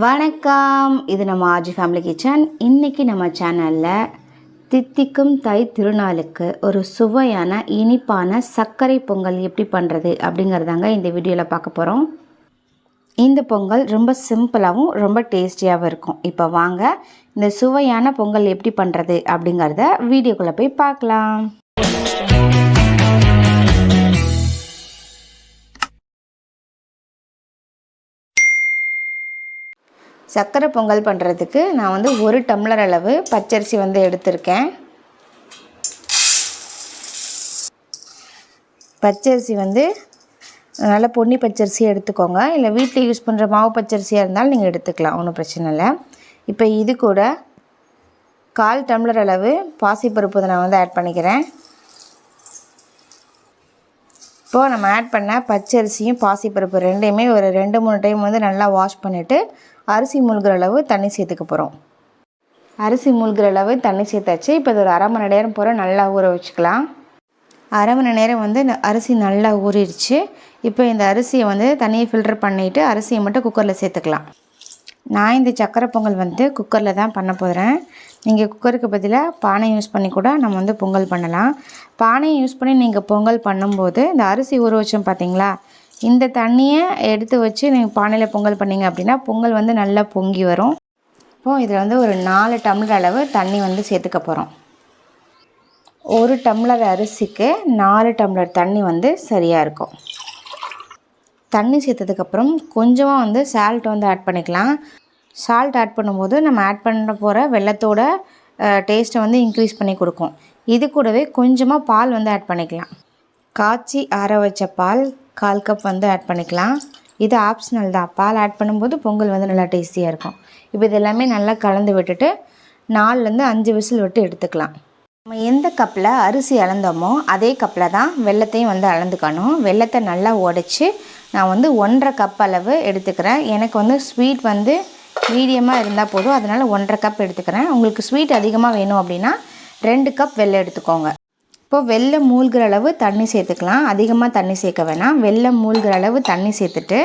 வணக்கம், இது நம்ம ஆஜி ஃபேமிலி கிச்சன். இன்றைக்கி நம்ம சேனலில் தித்திக்கும் தை திருநாளுக்கு ஒரு சுவையான இனிப்பான சர்க்கரை பொங்கல் எப்படி பண்ணுறது அப்படிங்கிறதாங்க இந்த வீடியோவில் பார்க்க போகிறோம். இந்த பொங்கல் ரொம்ப சிம்பிளாகவும் ரொம்ப டேஸ்டியாகவும் இருக்கும். இப்போ வாங்க இந்த சுவையான பொங்கல் எப்படி பண்ணுறது அப்படிங்கிறத வீடியோக்குள்ளே போய் பார்க்கலாம். சர்க்கரை பொங்கல் பண்ணுறதுக்கு நான் ஒரு டம்ளர் அளவு பச்சரிசி எடுத்திருக்கேன். பச்சரிசி நல்ல பொன்னி பச்சரிசி எடுத்துக்கோங்க. இல்லை வீட்டில் யூஸ் பண்ணுற மாவு பச்சரிசியாக இருந்தாலும் நீங்கள் எடுத்துக்கலாம், ஒன்றும் பிரச்சனை இல்லை. இப்போ இது கூட 1/4 டம்ளர் அளவு பாசிப்பருப்பு நான் ஆட் பண்ணிக்கிறேன். இப்போது நம்ம ஆட் பண்ண பச்சரிசியும் பாசிப்பருப்பு ரெண்டையுமே ஒரு 2-3 டைம் நல்லா வாஷ் பண்ணிவிட்டு அரிசி மூழ்கிற அளவு தண்ணி சேர்த்துக்க போகிறோம். அரிசி மூழ்கிற அளவு தண்ணி சேர்த்தாச்சு. இப்போ இது ஒரு 1/2 மணி நேரம் போல் நல்லா ஊற வச்சுக்கலாம். 1/2 மணி நேரம் இந்த அரிசி நல்லா ஊறிடுச்சு. இப்போ இந்த அரிசியை தண்ணியை ஃபில்டர் பண்ணிவிட்டு அரிசியை மட்டும் குக்கரில் சேர்த்துக்கலாம். நான் இந்த சக்கரை பொங்கல் குக்கரில் தான் பண்ண போகிறேன். நீங்கள் குக்கருக்கு பதிலாக பானை யூஸ் பண்ணி கூட நம்ம பொங்கல் பண்ணலாம். பானையை யூஸ் பண்ணி நீங்கள் பொங்கல் பண்ணும்போது இந்த அரிசி ஊற வச்சோம் பார்த்தீங்களா, இந்த தண்ணியை எடுத்து வச்சு நீங்கள் பானையில் பொங்கல் பண்ணிங்க அப்படின்னா பொங்கல் நல்லா பொங்கி வரும். இப்போது இதில் ஒரு 4 டம்ளர் அளவு தண்ணி சேர்த்துக்க போகிறோம். 1 டம்ளர் அரிசிக்கு 4 டம்ளர் தண்ணி சரியாக இருக்கும். தண்ணி சேர்த்ததுக்கப்புறம் கொஞ்சமாக சால்ட் ஆட் பண்ணிக்கலாம். சால்ட் ஆட் பண்ணும்போது நம்ம ஆட் பண்ண போகிற வெல்லத்தோட டேஸ்ட்டை இன்க்ரீஸ் பண்ணி கொடுக்கும். இது கூடவே கொஞ்சமாக பால் ஆட் பண்ணிக்கலாம். காய்ச்சி ஆற வச்ச பால் 1/4 கப் ஆட் பண்ணிக்கலாம். இது ஆப்ஷனல் தான். பால் ஆட் பண்ணும்போது பொங்கல் நல்லா டேஸ்டியாக இருக்கும். இப்போ இது எல்லாமே நல்லா கலந்து விட்டுட்டு 4-5 விசில் விட்டு எடுத்துக்கலாம். நம்ம எந்த கப்பில் அரிசி அளந்தோமோ அதே கப்பில் தான் வெல்லத்தையும் அளந்துக்கணும். வெல்லத்தை நல்லா உடைச்சி நான் 1/2 கப் அளவு எடுத்துக்கிறேன். எனக்கு ஸ்வீட் மீடியமாக இருந்தால் போதும், அதனால் 1/2 கப் எடுத்துக்கிறேன். உங்களுக்கு ஸ்வீட் அதிகமாக வேணும் அப்படின்னா 2 கப் வெல்லம் எடுத்துக்கோங்க. இப்போது வெல்லம் மூழ்கிற அளவு தண்ணி சேர்த்துக்கலாம். அதிகமாக தண்ணி சேர்க்க வேணாம். வெல்லம் மூழ்கிற அளவு தண்ணி சேர்த்துட்டு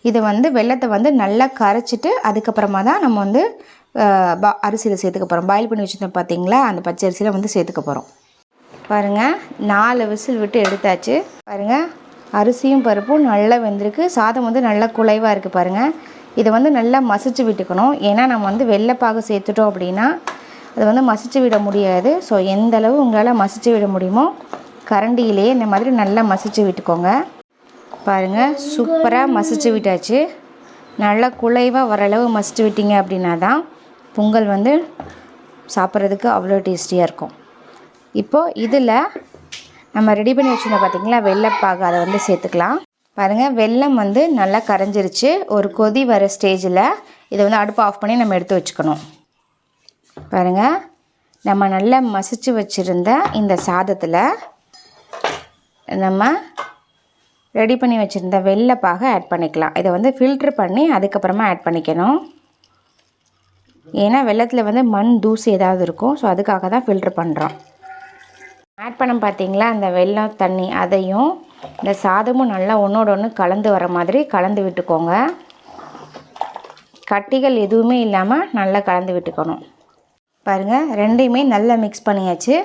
இதை வெல்லத்தை நல்லா கரைச்சிட்டு அதுக்கப்புறமா தான் நம்ம அரிசியில் சேர்த்துக்க போகிறோம். பாயில் பண்ணி வச்சுருந்தோம் பார்த்தீங்களா, அந்த பச்சை அரிசியில் சேர்த்துக்க போகிறோம். பாருங்கள், 4 விசில் விட்டு எடுத்தாச்சு. பாருங்கள், அரிசியும் பருப்பும் நல்லா வெந்திருக்கு. சாதம் நல்லா குலைவாக இருக்குது. பாருங்கள், இதை நல்லா மசிச்சு விட்டுக்கணும். ஏன்னா நம்ம வெள்ளைப்பாகு சேர்த்துட்டோம் அப்படின்னா அது மசிச்சு விட முடியாது. ஸோ எந்த அளவு உங்களால் மசிச்சு விட முடியுமோ கரண்டியிலேயே இந்த மாதிரி நல்லா மசிச்சு விட்டுக்கோங்க. பாருங்கள், சூப்பராக மசிச்சு விட்டாச்சு. நல்லா குலைவாக வர அளவு மசிச்சு விட்டீங்க அப்படின்னா தான் பொங்கல் சாப்பிட்றதுக்கு அவ்வளோ டேஸ்டியாக இருக்கும். இப்போது இதில் நம்ம ரெடி பண்ணி வச்சுருந்தோம் பார்த்திங்களா வெள்ளைப்பாகு, அதை சேர்த்துக்கலாம். பாருங்கள், வெல்லம் நல்லா கரைஞ்சிருச்சு. ஒரு கொதி வர ஸ்டேஜில் இதை அடுப்பு ஆஃப் பண்ணி நம்ம எடுத்து வச்சுக்கணும். பாருங்கள், நம்ம நல்லா மசிச்சு வச்சுருந்த இந்த சாதத்தில் நம்ம ரெடி பண்ணி வச்சுருந்த வெள்ளைப்பாகை ஆட் பண்ணிக்கலாம். இதை ஃபில்ட்ரு பண்ணி அதுக்கப்புறமா ஆட் பண்ணிக்கணும். ஏன்னா வெள்ளத்தில் மண் தூசி ஏதாவது இருக்கும். ஸோ அதுக்காக தான் ஃபில்ட்ரு பண்ணுறோம். ஆட் பண்ண பார்த்தீங்களா அந்த வெல்லம் தண்ணி, அதையும் இந்த சாதமும் நல்லா ஒன்றோட ஒன்று கலந்து வர மாதிரி கலந்து விட்டுக்கோங்க. கட்டிகள் எதுவுமே இல்லாமல் நல்லா கலந்து விட்டுக்கணும். பாருங்கள், ரெண்டையுமே நல்லா மிக்ஸ் பண்ணியாச்சு.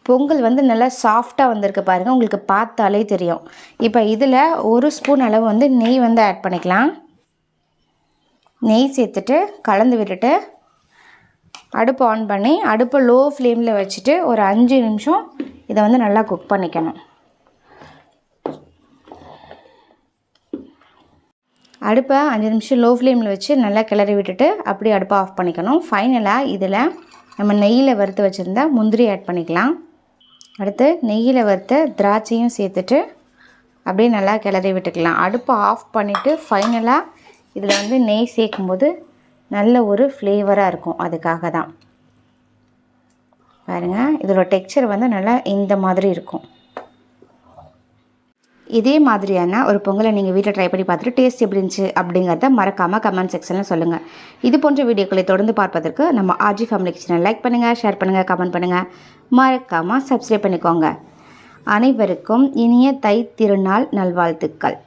பொங்கல் நல்லா சாஃப்டாக வந்திருக்கு. பாருங்கள், உங்களுக்கு பார்த்தாலே தெரியும். இப்போ இதில் 1 ஸ்பூன் அளவு நெய் ஆட் பண்ணிக்கலாம். நெய் சேர்த்துட்டு கலந்து விட்டுட்டு அடுப்பு ஆன் பண்ணி அடுப்பை லோ ஃப்ளேமில் வச்சுட்டு ஒரு 5 நிமிஷம் இதை நல்லா குக் பண்ணிக்கணும். அடுப்பை 5 நிமிஷம் லோ ஃப்ளேமில் வச்சு நல்லா கிளறி விட்டுட்டு அப்படியே அடுப்பை ஆஃப் பண்ணிக்கணும். ஃபைனலாக இதில் நம்ம நெய்யில் வறுத்து வச்சுருந்தா முந்திரி ஆட் பண்ணிக்கலாம். அடுத்து நெய்யில் வறுத்த திராட்சையும் சேர்த்துட்டு அப்படியே நல்லா கிளறி விட்டுக்கலாம். அடுப்பை ஆஃப் பண்ணிவிட்டு ஃபைனலாக இதில் நெய் சேர்க்கும்போது நல்ல ஒரு ஃப்ளேவராக இருக்கும். அதுக்காக தான். பாருங்கள், இதோட டெக்ஸ்சர் நல்லா இந்த மாதிரி இருக்கும். இதே மாதிரியான ஒரு பொங்கலை நீங்கள் வீட்டில் ட்ரை பண்ணி பார்த்துட்டு டேஸ்ட் எப்படி இருந்துச்சு அப்படிங்கிறத மறக்காமல் கமெண்ட் செக்ஷனில் சொல்லுங்கள். இது போன்ற வீடியோக்களை தொடர்ந்து பார்ப்பதற்கு நம்ம ஆஜி ஃபேமிலி கிச்சனை லைக் பண்ணுங்கள், ஷேர் பண்ணுங்கள், கமெண்ட் பண்ணுங்கள், மறக்காமல் சப்ஸ்கிரைப் பண்ணிக்கோங்க. அனைவருக்கும் இனிய தை திருநாள் நல்வாழ்த்துக்கள்.